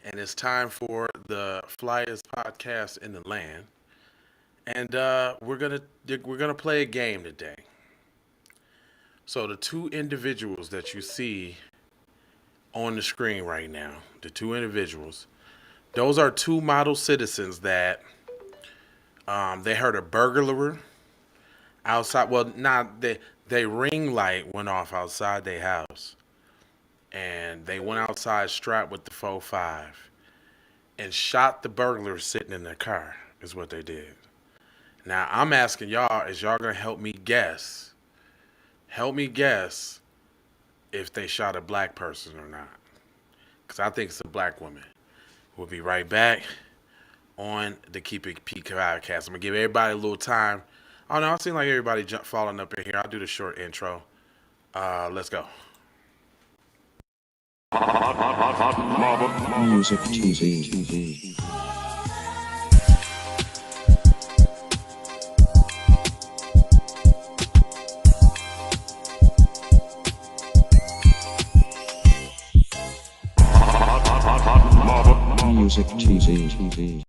and it's time for the flyest podcast in the land. And we're gonna play a game today. So the two individuals that you see on the screen right now, the two individuals, those are two model citizens that they heard a burglar outside. Well, not they ring light went off outside their house, and they went outside strapped with the 4.5 and shot the burglar sitting in their car. Is what they did. Now I'm asking y'all, is y'all gonna help me guess? Help me guess if they shot a black person or not. Because I think it's a black woman. We'll be right back on the Keep It P podcast. I'm gonna give everybody a little time. Oh no, it seems like everybody falling up in here. I'll do the short intro. Let's go. Music TV. Music TV.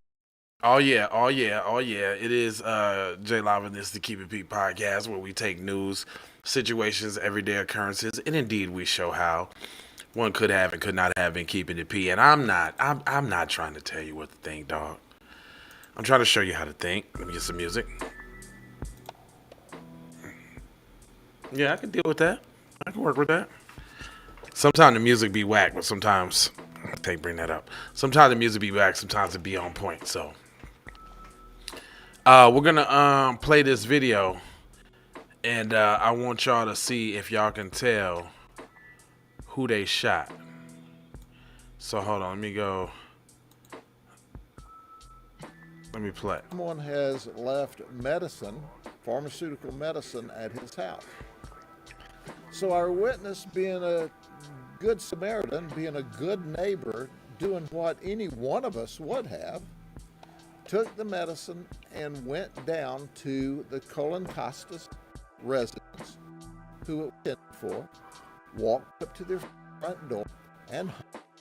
Oh yeah, oh yeah, oh yeah. It is J Live and this is the Keep It P podcast where we take news, situations, everyday occurrences, and indeed we show how one could have and could not have been keeping it P. And I'm not trying to tell you what to think, dog. I'm trying to show you how to think. Let me get some music. Yeah, I can deal with that. I can work with that. Sometimes the music be whack, but sometimes I can't bring that up. Sometimes the music be whack, sometimes it be on point. So we're gonna play this video, and I want y'all to see if y'all can tell who they shot. So hold on, let me go. Let me play. Someone has left medicine, pharmaceutical medicine, at his house. So our witness, being a good Samaritan, being a good neighbor, doing what any one of us would have, took the medicine and went down to the Colonacosta's residence, who it was intended for, walked up to their front door, and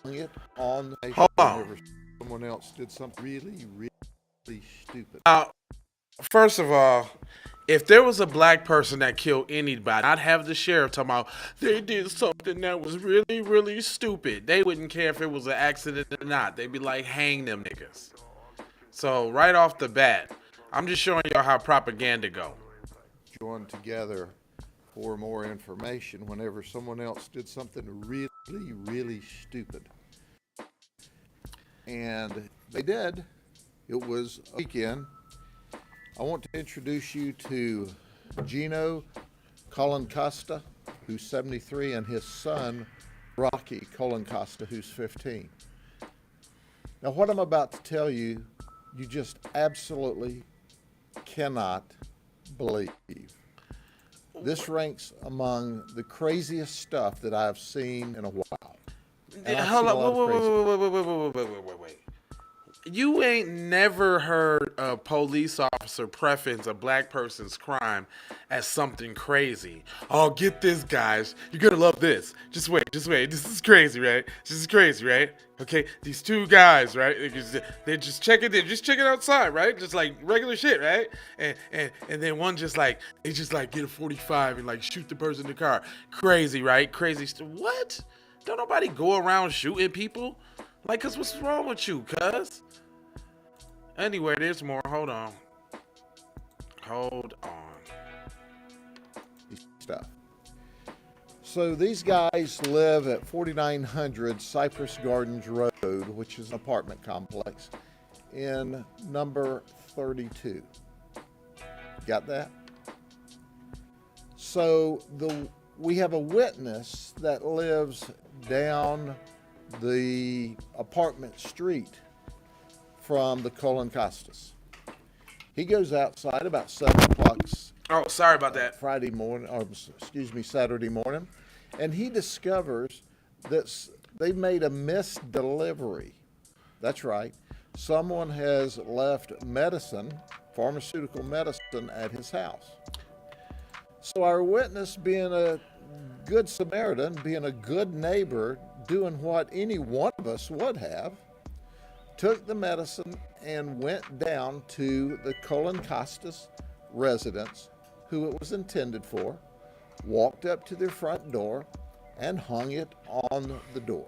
hung it on the Hold on. Someone else did something really stupid. First of all, if there was a black person that killed anybody, I'd have the sheriff talking about they did something that was really stupid. They wouldn't care if it was an accident or not. They'd be like, hang them niggas. So right off the bat, I'm just showing y'all how propaganda go. Join together for more information whenever someone else did something really stupid. And they did. It was a weekend. I want to introduce you to Gino Colonacosta, who's 73, and his son, Rocky Colonacosta, who's 15. Now, what I'm about to tell you, you just absolutely cannot believe. This ranks among the craziest stuff that I've seen in a while. Hold up, wait. You ain't never heard a police officer preference a black person's crime as something crazy. Oh, get this, guys. You're gonna love this. Just wait. This is crazy, right? Okay, these two guys, right? They're just checking outside, right? Just like regular shit, right? And then one they just get a 45 and like shoot the person in the car. Crazy, right? What? Don't nobody go around shooting people? Like, cause what's wrong with you, cuz? Anyway, there's more. Hold on. Stuff. So these guys live at 4900 Cypress Gardens Road, which is an apartment complex, in number 32. Got that? So we have a witness that lives down the apartment street from the Coloncostas. He goes outside about 7 o'clock. Oh, sorry about that. Saturday morning, and he discovers that they've made a missed delivery. That's right. Someone has left pharmaceutical medicine, at his house. So our witness, being a good Samaritan, being a good neighbor, doing what any one of us would have, took the medicine and went down to the Colonacosta's residence, who it was intended for, walked up to their front door and hung it on the door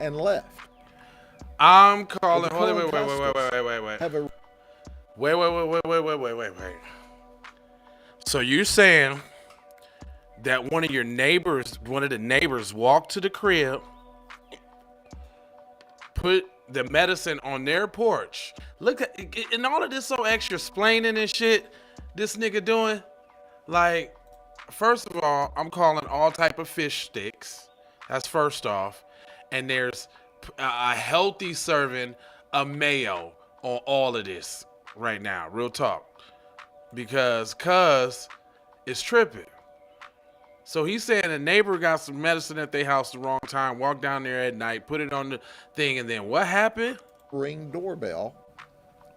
and left. I'm calling. The Hold on, wait. Have a Wait. So you're saying that one of the neighbors walked to the crib, put the medicine on their porch. Look at, and all of this so extra explaining and shit this nigga doing. Like, first of all, I'm calling all type of fish sticks. That's first off. And there's a healthy serving of mayo on all of this right now. Real talk. Because cuz it's tripping. So he's saying a neighbor got some medicine at their house the wrong time, walked down there at night, put it on the thing, and then what happened? Ring doorbell,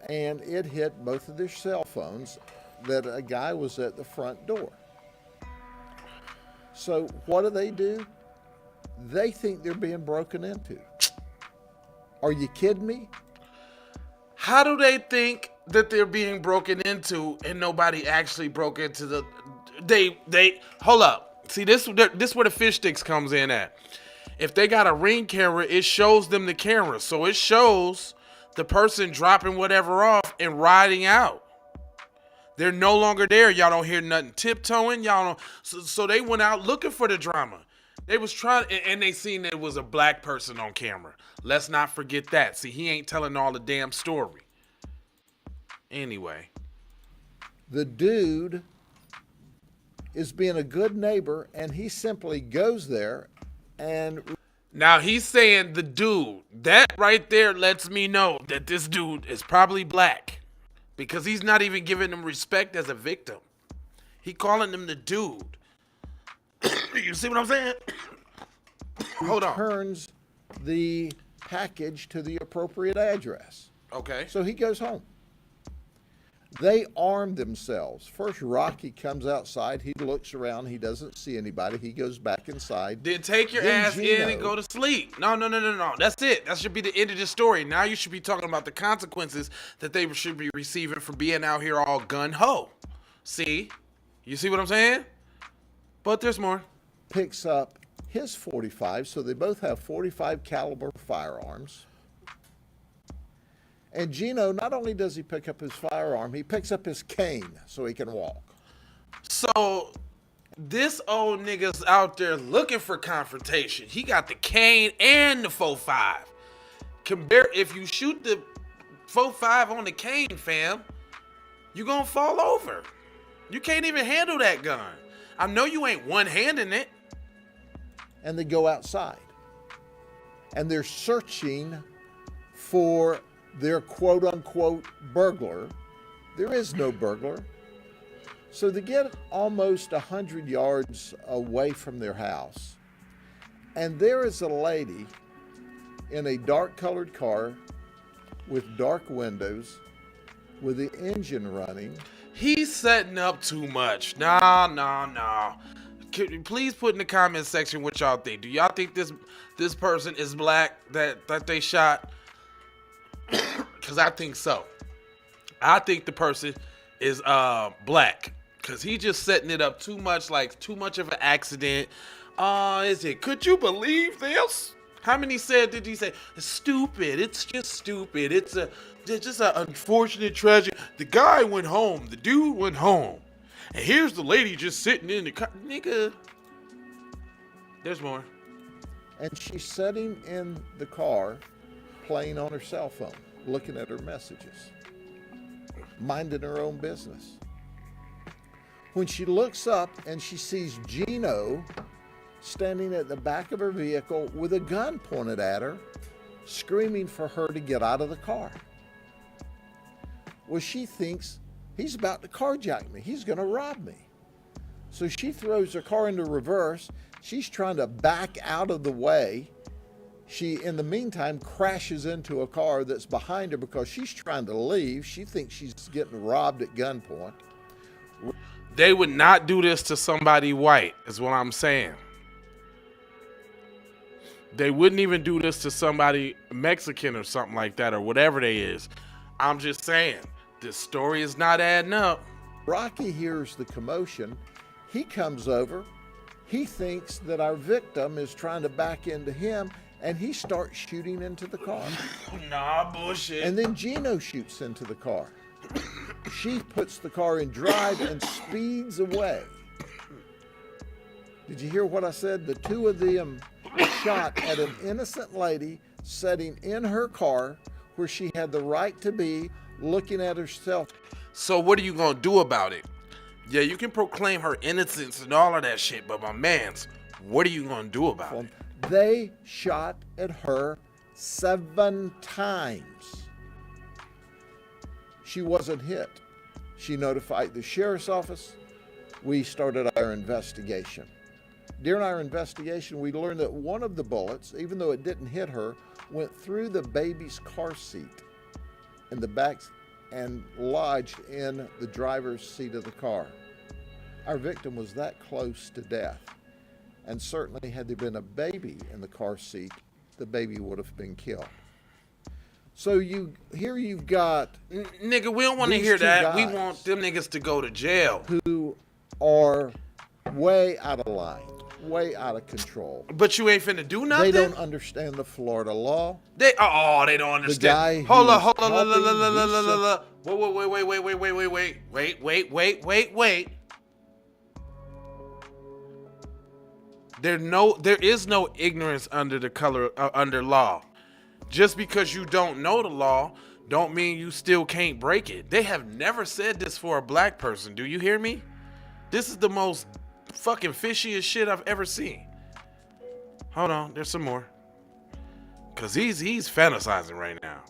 and it hit both of their cell phones that a guy was at the front door. So what do? They think they're being broken into. Are you kidding me? How do they think that they're being broken into and nobody actually broke into the... They hold up. See, this where the fish sticks comes in at. If they got a Ring camera, it shows them the camera. So it shows the person dropping whatever off and riding out. They're no longer there. Y'all don't hear nothing tiptoeing. Y'all don't. So they went out looking for the drama. They was trying, and they seen that it was a black person on camera. Let's not forget that. See, he ain't telling all the damn story. Anyway. The dude is being a good neighbor, and he simply goes there and... Now he's saying the dude. That right there lets me know that this dude is probably black. Because he's not even giving them respect as a victim. He calling them the dude. You see what I'm saying? Hold on. returns the package to the appropriate address. Okay. So he goes home. They arm themselves. First, Rocky comes outside. He looks around. He doesn't see anybody. He goes back inside. Then take your Then ass in and go to sleep. No. That's it. That should be the end of the story. Now you should be talking about the consequences that they should be receiving for being out here all gun-ho. See? You see what I'm saying? But there's more. Picks up his 45, so they both have 45 caliber firearms. And Gino, not only does he pick up his firearm, he picks up his cane so he can walk. So this old nigga's out there looking for confrontation. He got the cane and the 4.5. If you shoot the 4.5 on the cane, fam, you gonna fall over. You can't even handle that gun. I know you ain't one-handing it. And they go outside. And they're searching for their quote-unquote burglar. There is no burglar. So they get almost 100 yards away from their house. And there is a lady in a dark-colored car with dark windows with the engine running. He's setting up too much. No. Please put in the comment section what y'all think. Do y'all think this person is black that they shot? Because I think so. I think the person is black. Because he just setting it up too much, like too much of an accident. Could you believe this? How many did he say? It's stupid. It's just stupid. It's just an unfortunate tragedy. The guy went home. The dude went home. And here's the lady just sitting in the car. Nigga. There's more. And she's sitting in the car playing on her cell phone, looking at her messages, minding her own business. When she looks up and she sees Gino standing at the back of her vehicle with a gun pointed at her, screaming for her to get out of the car. Well, she thinks he's about to carjack me. He's going to rob me. So she throws her car into reverse. She's trying to back out of the way. She, in the meantime, crashes into a car that's behind her because she's trying to leave. She thinks she's getting robbed at gunpoint. They would not do this to somebody white, is what I'm saying. They wouldn't even do this to somebody Mexican or something like that or whatever they is. I'm just saying, this story is not adding up. Rocky hears the commotion. He comes over. He thinks that our victim is trying to back into him, and he starts shooting into the car. Nah, bullshit. And then Gino shoots into the car. She puts the car in drive and speeds away. Did you hear what I said? The two of them shot at an innocent lady sitting in her car where she had the right to be, looking at herself. So what are you gonna do about it? Yeah, you can proclaim her innocence and all of that shit, but my mans, what are you gonna do about it? They shot at her 7 times. She wasn't hit. She notified the sheriff's office. We started our investigation. During our investigation, we learned that one of the bullets, even though it didn't hit her, went through the baby's car seat in the back and lodged in the driver's seat of the car. Our victim was that close to death, and certainly had there been a baby in the car seat, the baby would have been killed. So you've got Nigga, we don't want to these hear two that. We guys want them niggas to go to jail. who are way out of line, way out of control. But you ain't finna do nothing. They don't understand the Florida law. They don't understand. guy Hold on, who's hold on, helping wait. There is no ignorance under the color under law. Just because you don't know the law, don't mean you still can't break it. They have never said this for a black person. Do you hear me? This is the most fucking fishiest shit I've ever seen. Hold on, there's some more. Cause he's fantasizing right now.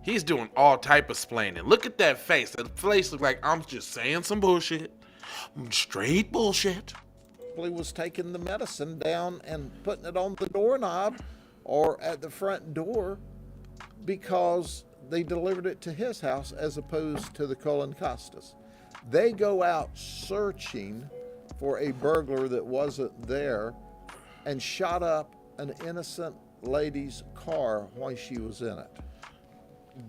He's doing all type of splaining. Look at that face. That face looks like I'm just saying some bullshit. Straight bullshit. Was taking the medicine down and putting it on the doorknob or at the front door because they delivered it to his house as opposed to the Coloncostas. They go out searching for a burglar that wasn't there and shot up an innocent lady's car while she was in it.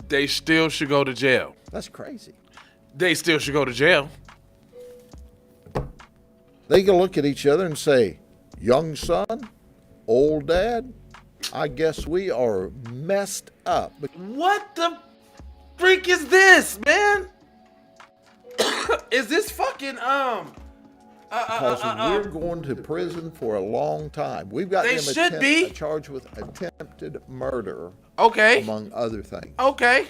They still should go to jail. That's crazy. They still should go to jail. They can look at each other and say, young son, old dad, I guess we are messed up. What the freak is this, man? Is this fucking Because we're going to prison for a long time. We've got They them should be. charged with attempted murder, Okay. among other things. Okay.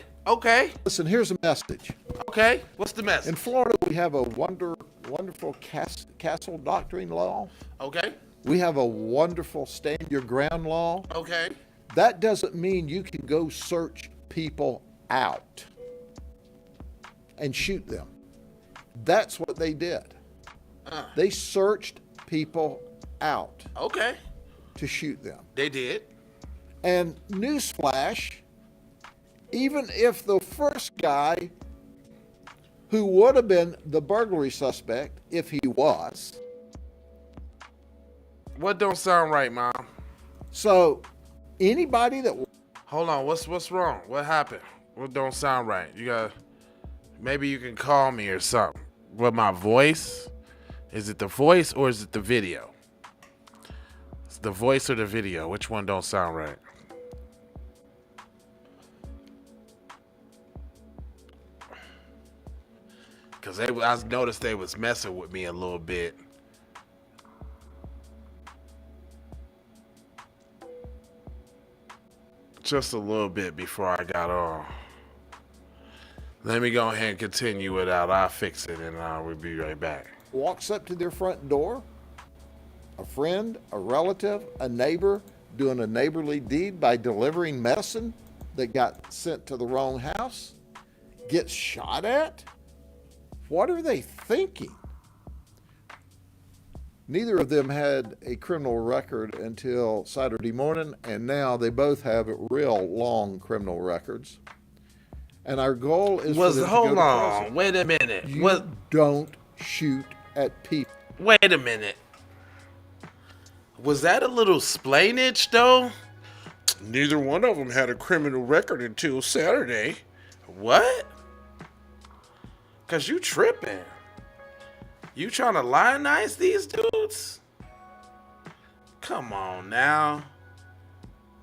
Listen, here's a message. Okay. What's the In message? Florida, we have a wonderful castle doctrine law. Okay. We have a wonderful stand your ground law. Okay. That doesn't mean you can go search people out and shoot them. That's what they did. They searched people out Okay. to shoot them. They did. And newsflash, even if the first guy who would have been the burglary suspect, if he was. What don't sound right, Mom? So anybody that Hold on. What's wrong? What happened? What don't sound right? Maybe you can call me or something. What, my voice? Is it the voice or is it the video? It's the voice or the video. Which one don't sound right? Because I noticed they was messing with me a little bit. Just a little bit before I got on. Let me go ahead and continue it out. I'll fix it and we'll be right back. walks up to their front door, a friend, a relative, a neighbor, doing a neighborly deed by delivering medicine that got sent to the wrong house, gets shot at? What are they thinking? Neither of them had a criminal record until Saturday morning, and now they both have real long criminal records. And our goal is for them to go to Hold on, prison. wait a minute. You don't shoot at people. Wait a minute. Was that a little splainage though? Neither one of them had a criminal record until Saturday. What? Cause you tripping. You trying to lionize these dudes? Come on now.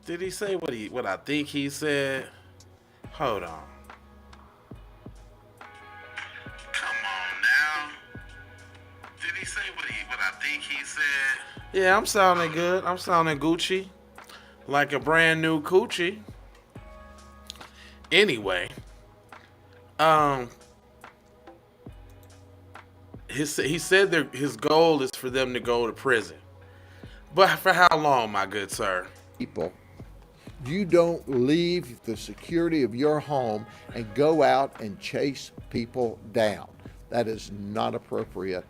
Did he say what I think he said? Hold on. Come on now. Did he say what I think he said? Yeah, I'm sounding good. I'm sounding Gucci. Like a brand new coochie. Anyway. He said that his goal is for them to go to prison. But for how long, my good sir? People, you don't leave the security of your home and go out and chase people down. That is not appropriate.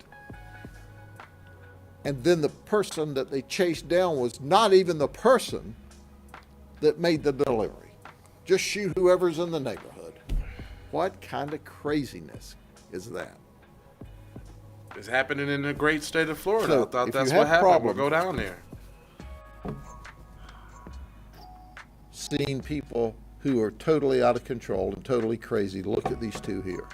And then the person that they chased down was not even the person that made the delivery. Just shoot whoever's in the neighborhood. What kind of craziness is that? It's happening in the great state of Florida. So, I thought if that's you what have happened. We'll problems go down there. seeing people who are totally out of control and totally crazy, look at these two here.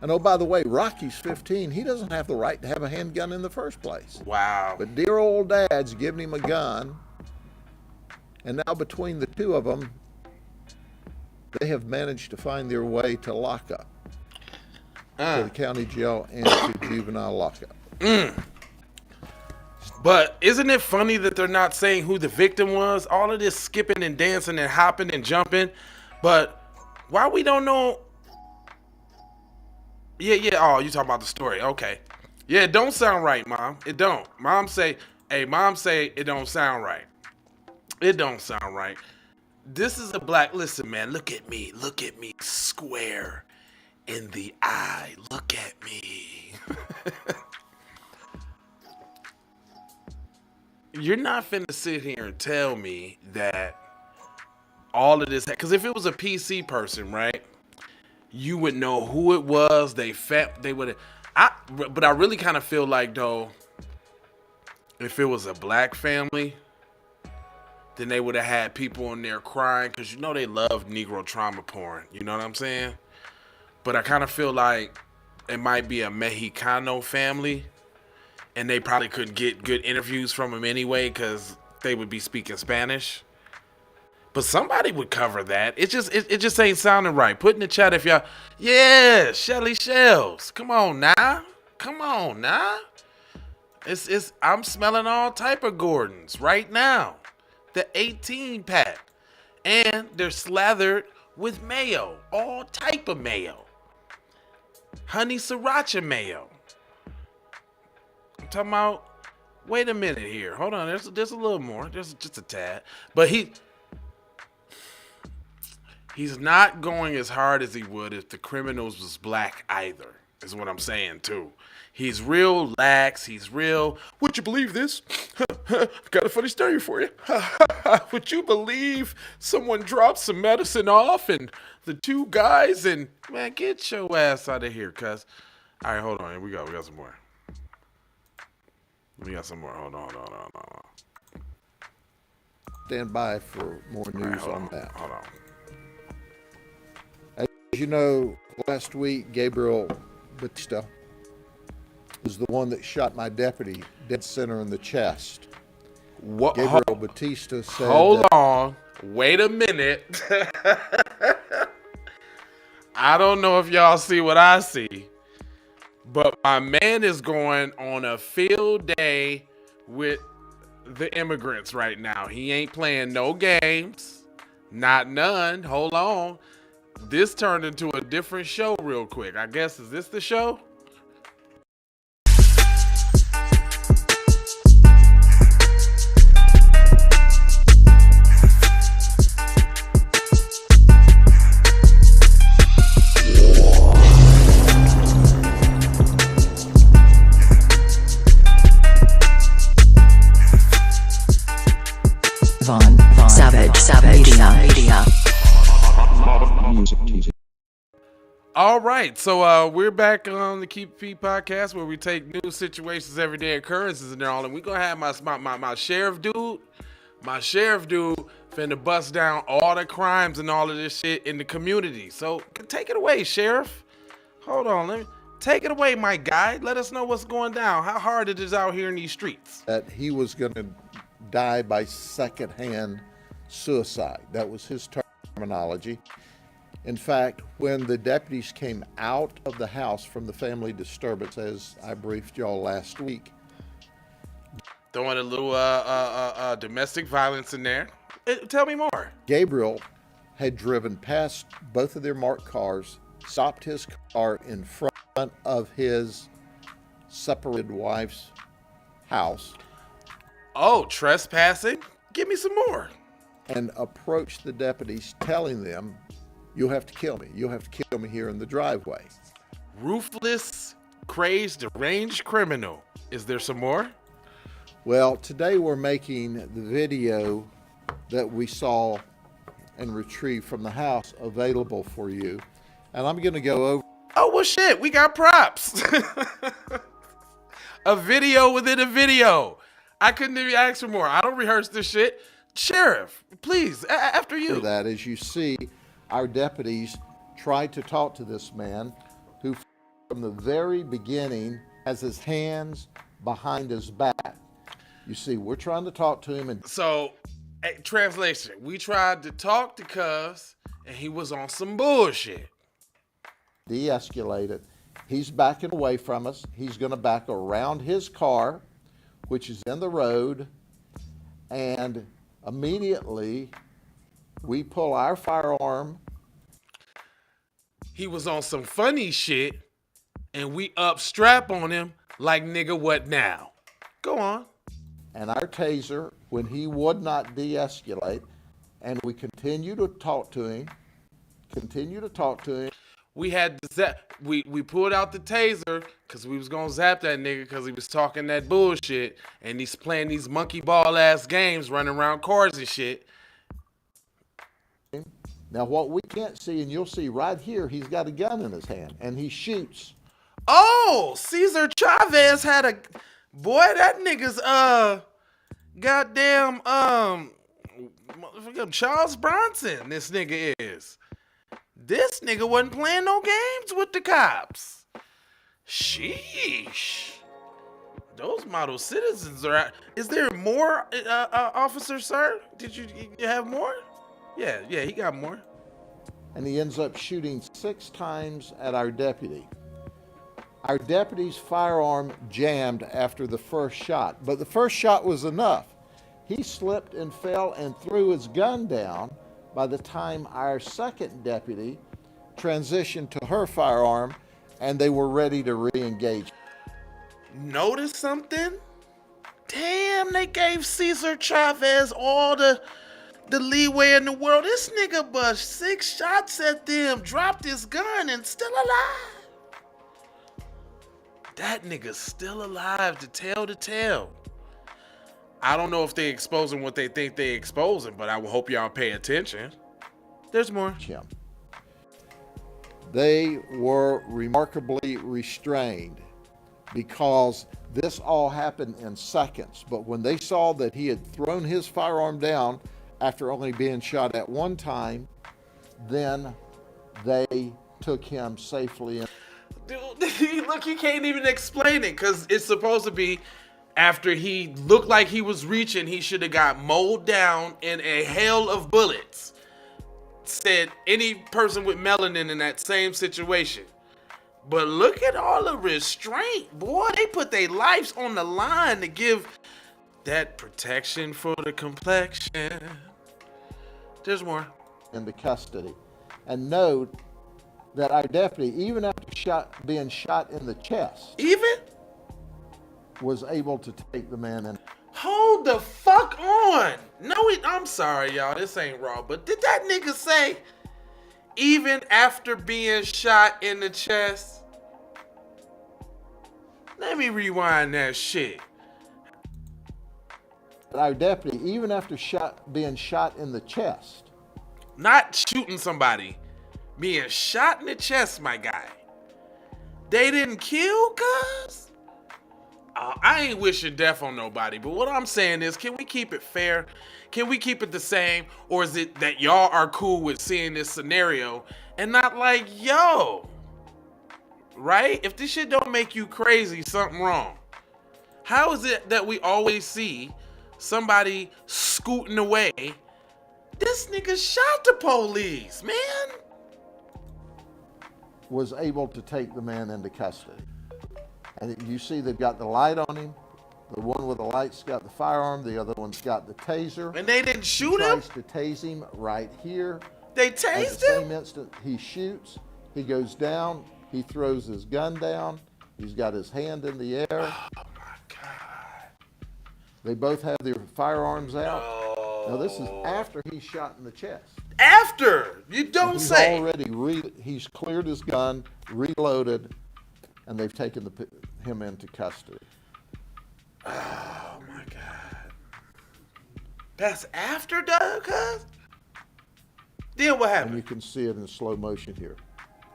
And oh, by the way, Rocky's 15. He doesn't have the right to have a handgun in the first place. Wow. But dear old dad's giving him a gun. And now between the two of them, they have managed to find their way to lockup. To the county jail and to juvenile lockup. But isn't it funny that they're not saying who the victim was? All of this skipping and dancing and hopping and jumping. But why we don't know? Yeah. Oh, you talking about the story. Okay. Yeah, it don't sound right, Mom. It don't. Mom say it don't sound right. It don't sound right. This is a black, listen, man, look at me square in the eye. Look at me. You're not finna sit here and tell me that all of this, because if it was a PC person, right, you would know who it was. They would. But I really kind of feel like though, if it was a black family, then they would have had people in there crying because you know they love Negro trauma porn. You know what I'm saying? But I kind of feel like it might be a Mexicano family, and they probably couldn't get good interviews from them anyway because they would be speaking Spanish. But somebody would cover that. It just ain't sounding right. Put in the chat if y'all, yeah, Shelly Shells. Come on now. I'm smelling all type of Gordons right now. The 18 pack. And they're slathered with mayo. All type of mayo. Honey sriracha mayo. I'm talking about, wait a minute here. Hold on, there's a little more. There's just a tad. But he's not going as hard as he would if the criminals was black either, is what I'm saying too. He's real lax. He's real. Would you believe this? Got a funny story for you. Would you believe someone dropped some medicine off and the two guys and, man, get your ass out of here, cuz. All right, hold on. Here we go. We got some more. Hold on. Stand by for more news on that. Hold on. As you know, last week, Gabriel Batista was the one that shot my deputy dead center in the chest. What? Gabriel Batista said... Hold on. Wait a minute. I don't know if y'all see what I see, but my man is going on a field day with the immigrants right now. He ain't playing no games. Not none. Hold on. This turned into a different show real quick. I guess, is this the show? Savage Media. Music TV. All right, so we're back on the Keep It P podcast where we take news situations, everyday occurrences, and all, and we're gonna have my sheriff dude, finna bust down all the crimes and all of this shit in the community. So take it away, sheriff. Hold on, let me take it away, my guy. Let us know what's going down. How hard it is out here in these streets. That he was going to die by secondhand suicide. That was his terminology. In fact, when the deputies came out of the house from the family disturbance, as I briefed y'all last week, Throwing a little domestic violence in there. Tell me more. Gabriel had driven past both of their marked cars, stopped his car in front of his separated wife's house. Oh, trespassing? Give me some more. And approached the deputies, telling them, "You'll have to kill me. You'll have to kill me here in the driveway." Ruthless, crazed, deranged criminal. Is there some more? Well, today we're making the video that we saw and retrieved from the house available for you. And I'm going to go over. Oh, well, shit, we got props. A video within a video. I couldn't even ask for more. I don't rehearse this shit. Sheriff, please, after you. That, as you see, our deputies tried to talk to this man who, from the very beginning, has his hands behind his back. You see, we're trying to talk to him. And So, translation, we tried to talk to Cuz, and he was on some bullshit. de-escalate it. He's backing away from us. He's going to back around his car, which is in the road, and immediately we pull our firearm. He was on some funny shit, and we up strap on him like, nigga, what now? Go on. And our taser when he would not de-escalate, and we continue to talk to him. We had to zap. We pulled out the taser because we was gonna zap that nigga because he was talking that bullshit and he's playing these monkey ball ass games, running around cars and shit. Now, what we can't see, and you'll see right here, he's got a gun in his hand, and he shoots. Oh, Cesar Chavez had a boy. That nigga's goddamn Charles Bronson. This nigga is. This nigga wasn't playing no games with the cops. Sheesh. Those model citizens are out. Is there more, officer, sir? Did you have more? Yeah, he got more. And he ends up shooting 6 times at our deputy. Our deputy's firearm jammed after the first shot, but the first shot was enough. He slipped and fell and threw his gun down by the time our second deputy transitioned to her firearm and they were ready to re-engage. Notice something? Damn, they gave Cesar Chavez all the leeway in the world. This nigga bust 6 shots at them, dropped his gun, and still alive. That nigga's still alive to tell the tale. I don't know if they exposing what they think they exposing, but I will hope y'all pay attention. There's more. They were remarkably restrained because this all happened in seconds. But when they saw that he had thrown his firearm down after only being shot at one time, then they took him safely in. Dude, look, he can't even explain it because it's supposed to be after he looked like he was reaching, he should have got mowed down in a hail of bullets. Said any person with melanin in that same situation. But look at all the restraint, boy. They put their lives on the line to give that protection for the complexion. There's more. Into custody. And note that our deputy, even after being shot in the chest, was able to take the man in. Hold the fuck on. No, I'm sorry, y'all. This ain't raw. But did that nigga say, even after being shot in the chest? Let me rewind that shit. Our deputy, even after being shot in the chest. Not shooting somebody. being shot in the chest, my guy. They didn't kill cuz? I ain't wishing death on nobody, but what I'm saying is, can we keep it fair? Can we keep it the same? Or is it that y'all are cool with seeing this scenario and not like, yo, right? If this shit don't make you crazy, something wrong. How is it that we always see somebody scooting away? This nigga shot the police, man. Was able to take the man into custody. And you see they've got the light on him. The one with the light's got the firearm. The other one's got the taser. And they didn't shoot He him? tries to tase him right here. They At the tased same him? instant, he shoots. He goes down. He throws his gun down. He's got his hand in the air. Oh my God. They both have their firearms out. No. Now this is after he's shot in the chest. After! You don't He's say. already he's cleared his gun, reloaded, and they've taken him into custody. Oh my God. That's after, Doug, cuz? Then what And happened? you can see it in slow motion here.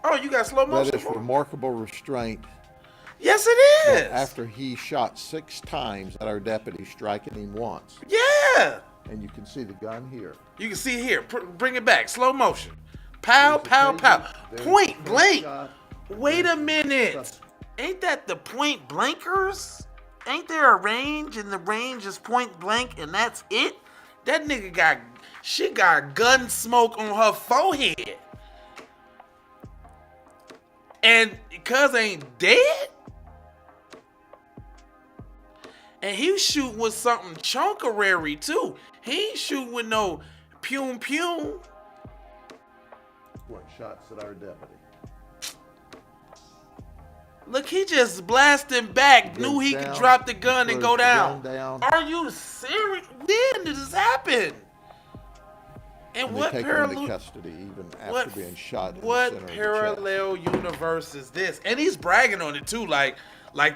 Oh, you got slow That motion? is remarkable restraint. Yes, it is. After he shot 6 times at our deputy, striking him once. Yeah. And you can see the gun here. You can see it here. Bring it back. Slow motion. Pow, There's the pow, taser. pow. There's Point the first blank. shot. Wait a There's the minute. stuff. Ain't that the point blankers? Ain't there a range and the range is point blank and that's it? That nigga she got gun smoke on her forehead. And cuz ain't dead? And he shoot with something chunkerary too. He ain't shoot with no pum pum. What shots at our deputy? Look, he just blasting back. Knew he could down, drop the gun and throws go the down. gun down. Are you serious? When did this happen? And And what they take him into parallel? custody even after What being shot in the what center of the chest. parallel universe is this? And he's bragging on it too, like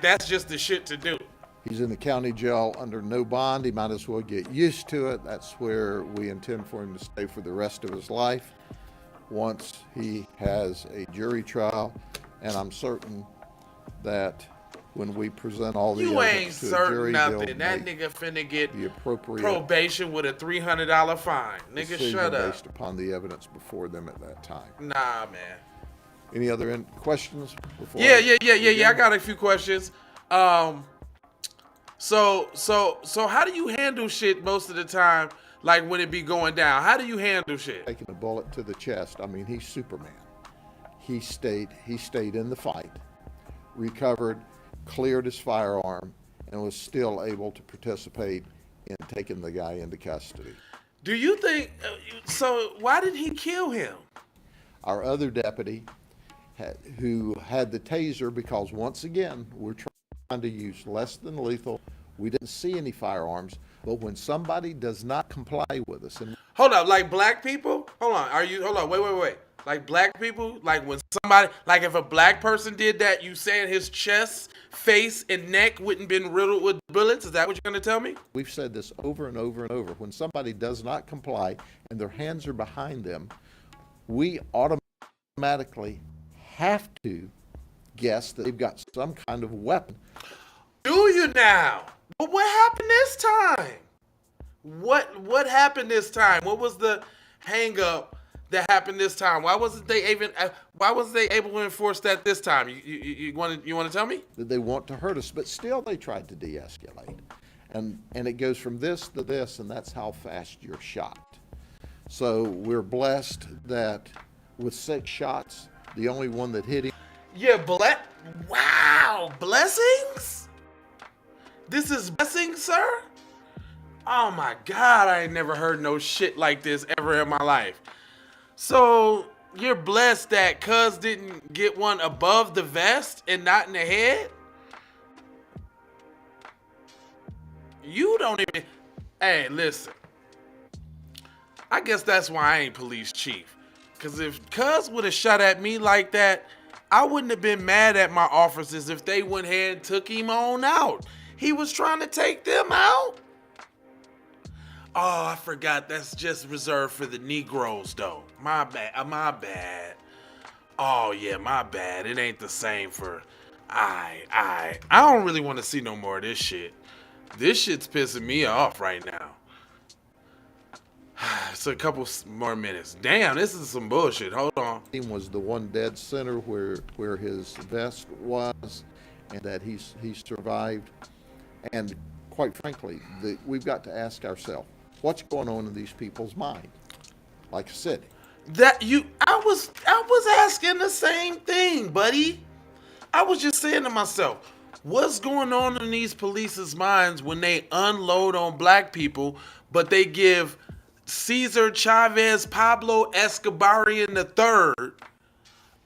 that's just the shit to do. He's in the county jail under no bond. He might as well get used to it. That's where we intend for him to stay for the rest of his life once he has a jury trial. And I'm certain that when we present all the You ain't evidence to a certain jury, nothing. they'll That make nigga finna get the appropriate probation with a $300 fine. Nigga, decision shut up. based upon the evidence before them at that time. Nah, man. Any other questions? Before Yeah. begin? I got a few questions. So how do you handle shit most of the time? Like when it be going down, how do you handle shit? Taking a bullet to the chest. I mean, he's Superman. He stayed in the fight, recovered, cleared his firearm, and was still able to participate in taking the guy into custody. Do you think? So why did he kill him? Our other deputy, who had the taser, because once again, we're trying to use less than lethal. We didn't see any firearms, but when somebody does not comply with us, and Hold up, like black people? Hold on, hold on, wait. Like black people, like when somebody, like if a black person did that, you saying his chest, face, and neck wouldn't been riddled with bullets? Is that what you're gonna tell me? we've said this over and over and over, when somebody does not comply and their hands are behind them, we automatically have to guess that they've got some kind of weapon. Do you now? But what happened this time? What happened this time? What was the hang up that happened this time? Why wasn't they able to enforce that this time? You want to tell me? That they want to hurt us, but still they tried to de-escalate. And it goes from this to this, and that's how fast you're shot. So we're blessed that with 6 shots, the only one that hit him. Yeah, wow, blessings? This is blessings, sir? Oh my God, I ain't never heard no shit like this ever in my life. So you're blessed that cuz didn't get one above the vest and not in the head? You don't even, hey, listen. I guess that's why I ain't police chief. Cause if cuz would have shot at me like that, I wouldn't have been mad at my officers if they went ahead and took him on out. He was trying to take them out. Oh, I forgot. That's just reserved for the Negroes, though. My bad. Oh yeah, my bad. It ain't the same for. I don't really want to see no more of this shit. This shit's pissing me off right now. It's a couple more minutes. Damn, this is some bullshit. Hold on. Was the one dead center where his vest was, and that he survived. And quite frankly, we've got to ask ourselves, what's going on in these people's mind? Like I said, I was asking the same thing, buddy. I was just saying to myself, what's going on in these police's minds when they unload on black people, but they give Cesar Chavez Pablo Escobarian III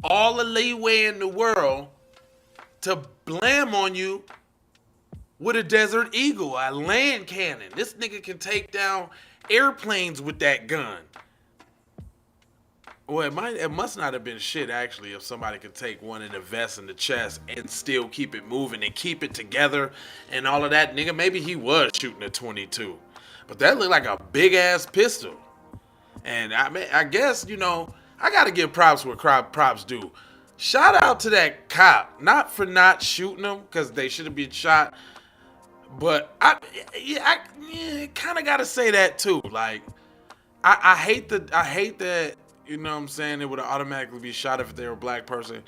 all the leeway in the world to blam on you with a Desert Eagle, a land cannon. This nigga can take down airplanes with that gun. Well, it must not have been shit, actually, if somebody could take one in the vest and the chest and still keep it moving and keep it together and all of that. Nigga, maybe he was shooting a 22. But that looked like a big-ass pistol. And I guess, I got to give props where props do. Shout out to that cop. Not for not shooting them, because they should have been shot. But I kind of got to say that, too. Like, I hate that. You know what I'm saying? It would automatically be shot if they were a black person.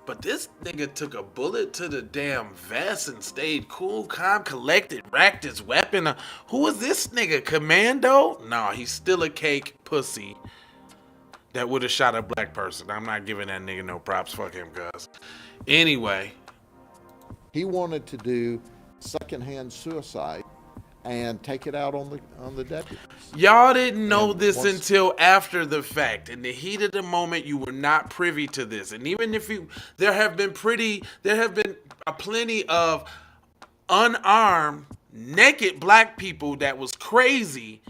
But this nigga took a bullet to the damn vest and stayed cool, calm, collected, racked his weapon. Who is this nigga? Commando? No, he's still a cake pussy that would have shot a black person. I'm not giving that nigga no props. Fuck him, cuz. Anyway. he wanted to do secondhand suicide and take it out on the deputies. Y'all didn't know And this once- until after the fact. In the heat of the moment, you were not privy to this. And even if there have been plenty of unarmed, naked black people that was crazy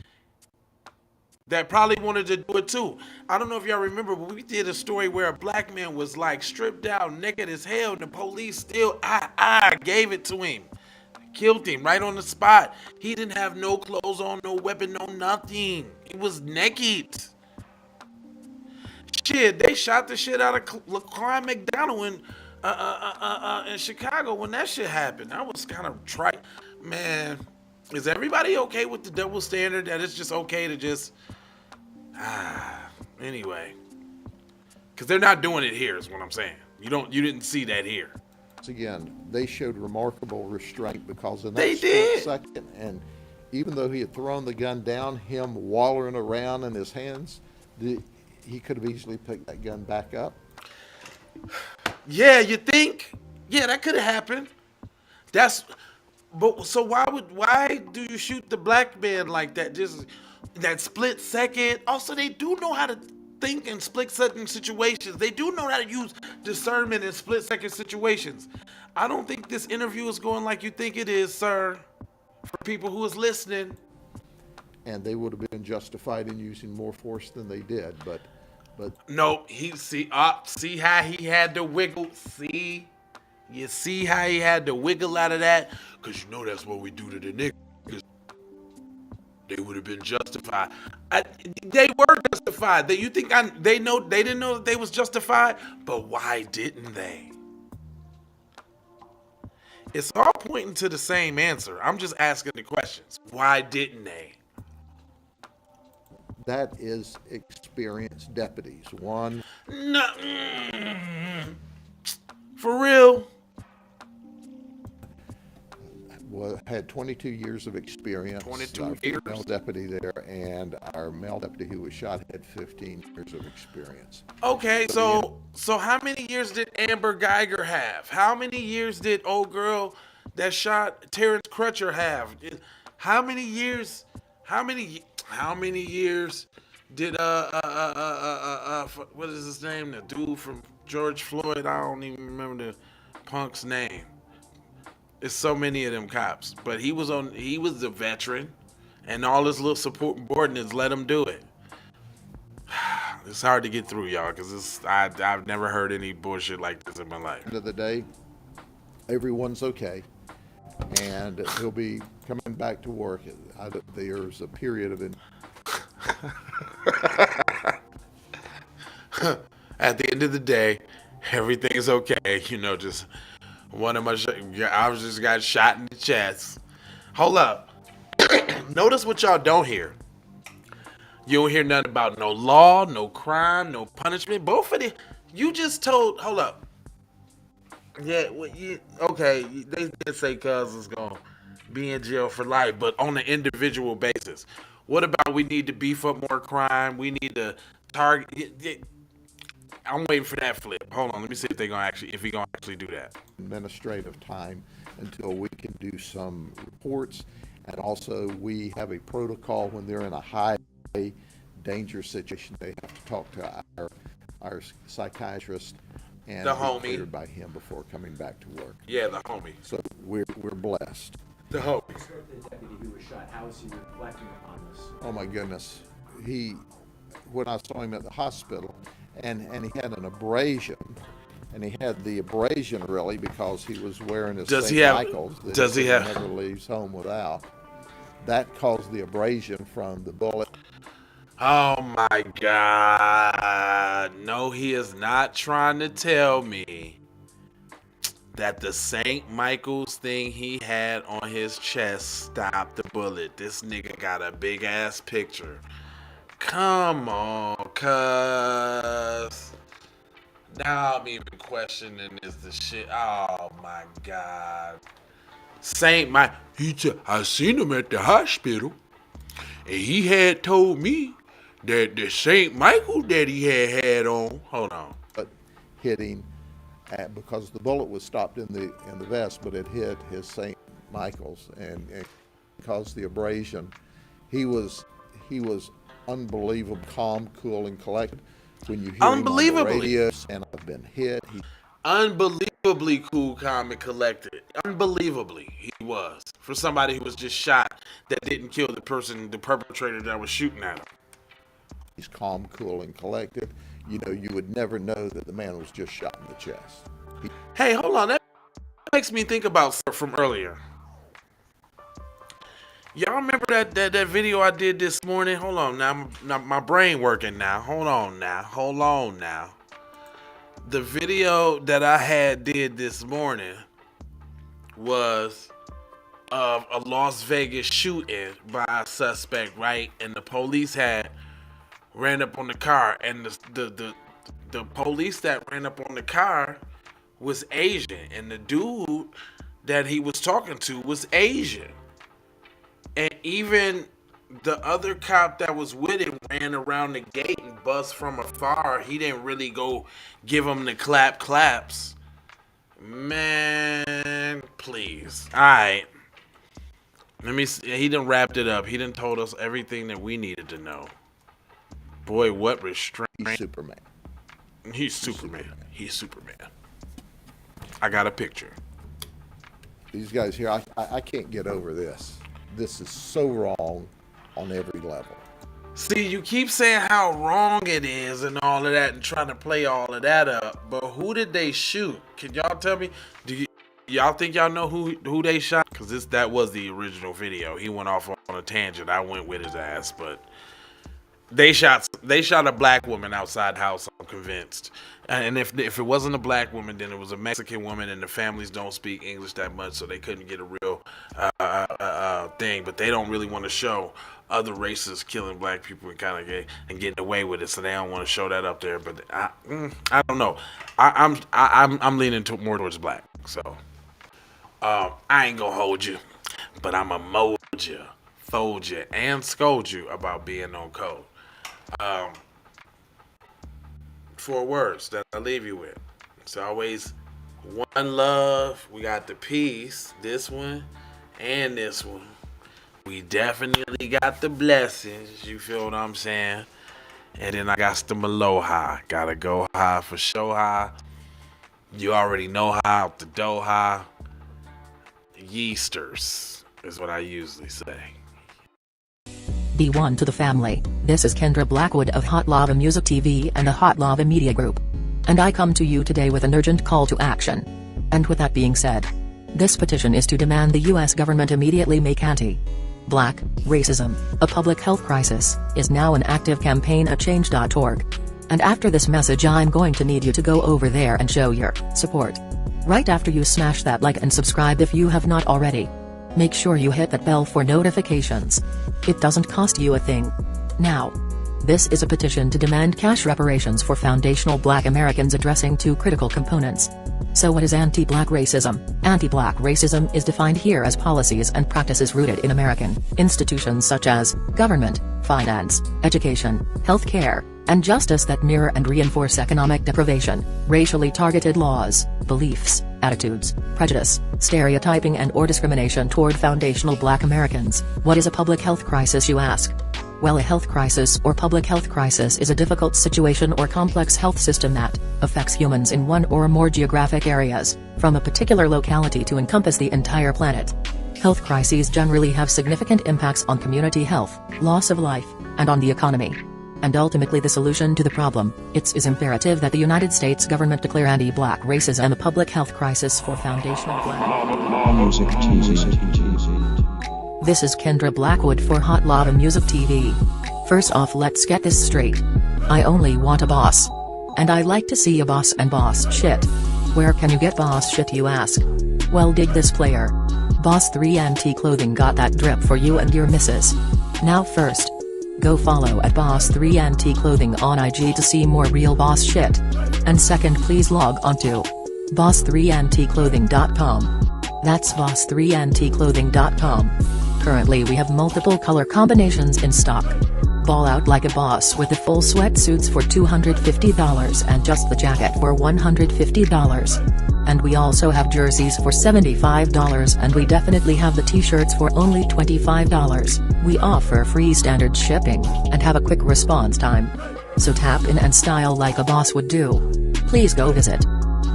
that probably wanted to do it too. I don't know if y'all remember, but we did a story where a black man was like stripped down, naked as hell, and the police still gave it to him. Killed him right on the spot. He didn't have no clothes on, no weapon, no nothing. He was naked. Shit, they shot the shit out of Laquan McDonald in Chicago when that shit happened. That was kind of trite. Man, is everybody okay with the double standard that it's just okay to just... Anyway. Because they're not doing it here is what I'm saying. You didn't see that here. Again, they showed remarkable restraint because in that They split did. second, and even though he had thrown the gun down, him wallering around in his hands, he could have easily picked that gun back up. Yeah, you think? Yeah, that could have happened. But so why do you shoot the black man like that? Just that split second. Also, they do know how to think in split second situations. They do know how to use discernment in split second situations. I don't think this interview is going like you think it is, sir. For people who is listening. And they would have been justified in using more force than they did, but No, see how he had to wiggle. You see how he had to wiggle out of that? Because that's what we do to the niggas. They would have been justified. They were justified. They didn't know that they was justified, but why didn't they? It's all pointing to the same answer. I'm just asking the questions. Why didn't they? that is experienced deputies. One, No, for real. had 22 years of experience. 22 our years? female deputy there, and our male deputy who was shot had 15 years of experience. Okay, so how many years did Amber Geiger have? How many years did old girl that shot Terrence Crutcher have? How many years? How many years did what is his name? The dude from George Floyd. I don't even remember the punk's name. It's so many of them cops, but he was a veteran, and all his little subordinates let him do it. It's hard to get through, y'all, because I've never heard any bullshit like this in my life. End of the day, everyone's okay, and he'll be coming back to work. There's a period of At the end of the day, everything's okay. You know, just one of my I was just got shot in the chest. Hold up. Notice what y'all don't hear. You don't hear nothing about no law, no crime, no punishment. Both of them. You just told. Hold up. Yeah. Well, okay. They did say cuz is gonna be in jail for life, but on an individual basis. What about we need to beef up more crime? We need to target. I'm waiting for that flip. Hold on. Let me see if he gonna actually do that. Administrative time until we can do some reports, and also we have a protocol when they're in a high danger situation. They have to talk to our psychiatrist and The be homie. cleared by him before coming back to work. Yeah, the homie. So we're blessed. The homie. The deputy who was shot, how is he reflecting upon this? Oh my goodness. When I saw him at the hospital, and he had an abrasion, and he had the abrasion really because he was wearing his St. Michael's that he never leaves home without. That caused the abrasion from the bullet. Oh my God. No, he is not trying to tell me that the St. Michael's thing he had on his chest stopped the bullet. This nigga got a big ass picture. Come on, cuz. Now I'm even questioning is the shit. Oh my God. Saint Mike. I seen him at the hospital, and he had told me that the St. Michael that he had on. Hold on. But hitting because the bullet was stopped in the vest, but it hit his St. Michael's and caused the abrasion. He was unbelievable, calm, cool, and collected. When you hear him on the radio and I've been hit. Unbelievably cool, calm, and collected. Unbelievably, he was. For somebody who was just shot that didn't kill the perpetrator that was shooting at him. He's calm, cool, and collected. You know, you would never know that the man was just shot in the chest. Hey, hold on. That makes me think about stuff from earlier. Y'all remember that video I did this morning? Hold on now. My brain working now. Hold on now. The video that I did this morning was of a Las Vegas shooting by a suspect, right? And the police ran up on the car, and the police that ran up on the car was Asian, and the dude that he was talking to was Asian. And even the other cop that was with him ran around the gate and buzzed from afar. He didn't really go give him the claps. Man, please. All right. Let me see. He done wrapped it up. He done told us everything that we needed to know. Boy, what restraint. He's Superman. He's Superman. He's Superman. I got a picture. These guys here, I can't get over this. This is so wrong on every level. See, you keep saying how wrong it is and all of that and trying to play all of that up, but who did they shoot? Can y'all tell me? Do y'all think y'all know who they shot? Because that was the original video. He went off on a tangent. I went with his ass, but they shot a black woman outside house, I'm convinced. And if it wasn't a black woman, then it was a Mexican woman, and the families don't speak English that much, so they couldn't get a real thing. But they don't really want to show other races killing black people and kind of getting away with it, so they don't want to show that up there. But I don't know. I'm leaning more towards black. So I ain't gonna hold you, but I'ma mold you, fold you, and scold you about being on code. 4 words that I leave you with. It's always one love. We got the peace, this one and this one. We definitely got the blessings, you feel what I'm saying? And then I got the aloha. Gotta go high for show high. You already know how, out the dough high. Yeasters is what I usually say. Be one to the family. This is Kendra Blackwood of Hot Lava Music TV and the Hot Lava Media Group. And I come to you today with an urgent call to action. And with that being said, this petition is to demand the US government immediately make anti-black racism a public health crisis is now an active campaign at change.org. And after this message I'm going to need you to go over there and show your support. Right after you smash that like and subscribe if you have not already. Make sure you hit that bell for notifications. It doesn't cost you a thing. Now, this is a petition to demand cash reparations for foundational Black Americans addressing two critical components. So what is anti-Black racism? Anti-Black racism is defined here as policies and practices rooted in American institutions such as government, finance, education, healthcare, and justice that mirror and reinforce economic deprivation, racially targeted laws, beliefs, attitudes, prejudice, stereotyping and/or discrimination toward foundational Black Americans. What is a public health crisis, you ask? Well, a health crisis or public health crisis is a difficult situation or complex health system that affects humans in one or more geographic areas, from a particular locality to encompass the entire planet. Health crises generally have significant impacts on community health, loss of life, and on the economy. And ultimately the solution to the problem, it is imperative that the United States government declare anti-Black racism a public health crisis for foundational Black. Music TV. This is Kendra Blackwood for Hot Lava Music TV. First off, let's get this straight. I only want a boss. And I like to see a boss and boss shit. Where can you get boss shit, you ask? Well, dig this player. Boss 3 Anti Clothing got that drip for you and your missus. Now first, go follow at Boss 3 Anti Clothing on IG to see more real boss shit. And second, please log on to boss3anticlothing.com. That's boss3anticlothing.com. Currently we have multiple color combinations in stock. Ball out like a boss with the full sweatsuits for $250 and just the jacket for $150. And we also have jerseys for $75, and we definitely have the t-shirts for only $25. We offer free standard shipping, and have a quick response time. So tap in and style like a boss would do. Please go visit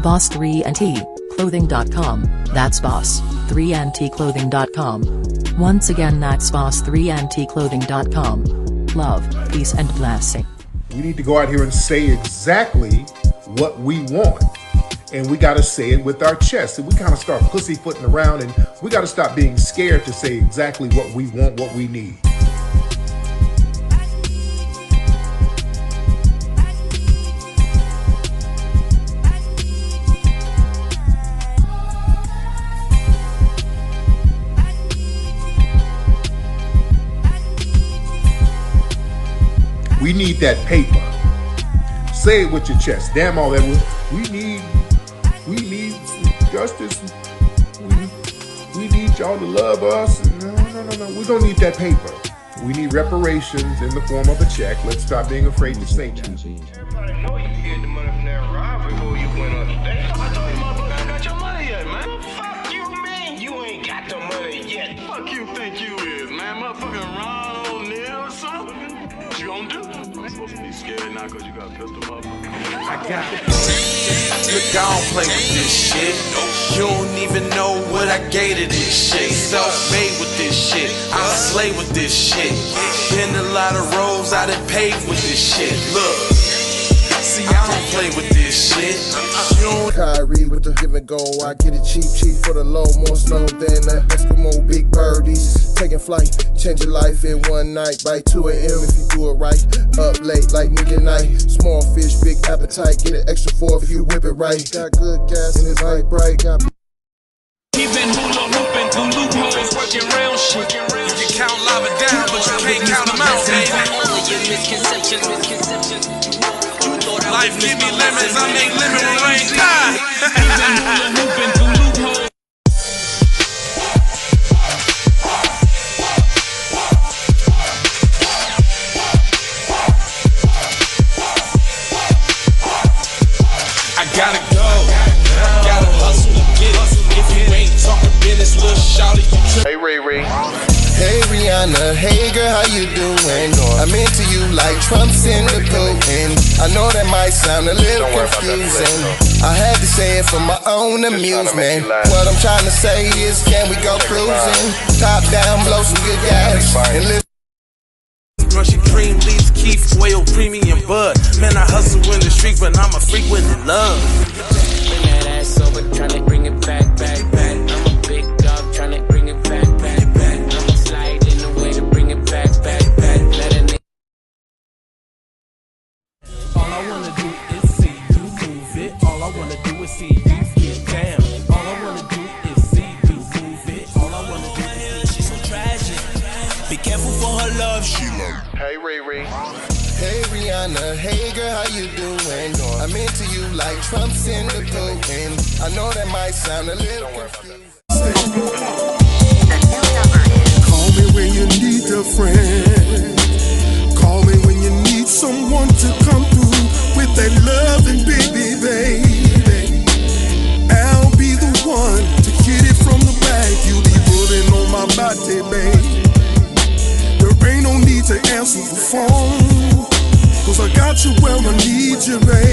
boss3anticlothing.com, that's boss3anticlothing.com. Once again, that's boss3anticlothing.com. Love, peace and blessing. We need to go out here and say exactly what we want. And we got to say it with our chest. And we kind of start pussyfooting around, and we got to stop being scared to say exactly what we want, what we need. We need that paper. Say it with your chest. Damn all that. We need justice. We need y'all to love us. No. We don't need that paper. We need reparations in the form of a check. Let's stop being afraid to say that. Everybody know you hid the money from that robbery before you went on the day. I told you motherfucker ain't got your money yet, man. Fuck you, man. You ain't got the money yet. Fuck you think you is, man. Motherfucking Ron O'Neal or something. What you gonna do? I'm supposed to be scared now because you got a pistol, motherfucker. I got it. Look, I don't play with this shit. You don't even know what I gave to this shit. Self-made with this shit. I slay with this shit. Been a lot of roads I done paved with this shit. Look, see, I don't play with this shit. You don't Kyrie with the give and go. I get it cheap for the low. More snow than the Eskimo big birdies. Taking flight, change your life in one night. By 2 a.m. if you do it right. Up late like midnight. Small fish, big appetite. Get an extra 4 if you whip it right. Got good gas and it's light bright. Got He been hula hooping through loopholes, working round shit. You can count lava down, but you can't count them out, baby. Life give me lemons, I make lemon rain die. I gotta go, gotta hustle to get it. If you ain't talking business, little shawty, you trip. Hey, Ray Ray. Hey Rihanna, hey girl, how you doing? I'm into you like Trump's in the Putin. I know that might sound a little confusing. I had to say it for my own amusement. What I'm trying to say is, can we go cruising? Top down, blow some good gas, and live. Russian cream, leaves, Keith, oil, premium bud. Man, I hustle in the street, but I'm a freak with the love. Bring that ass over, tryna bring it back. I'm a big dog, tryna bring it back. I'ma slide in the way to bring it back. Let a nigga. All I I wanna do is see you move it. All I wanna do is see you get down. All I wanna do is see you move it. All I wanna do is see. She's so tragic. Be careful for her love, she like. Hey Riri. Hey Rihanna, hey girl, how you doing? I'm into you like Trump's in the Poke, and I know that might sound a little confusing. Call me when you need a friend. Call me when you need someone to come through with that loving baby. I'll be the one to hit it from the back. You'll be pulling on my body, babe. There ain't no need to answer the phone, 'cause I got you where I need you, babe.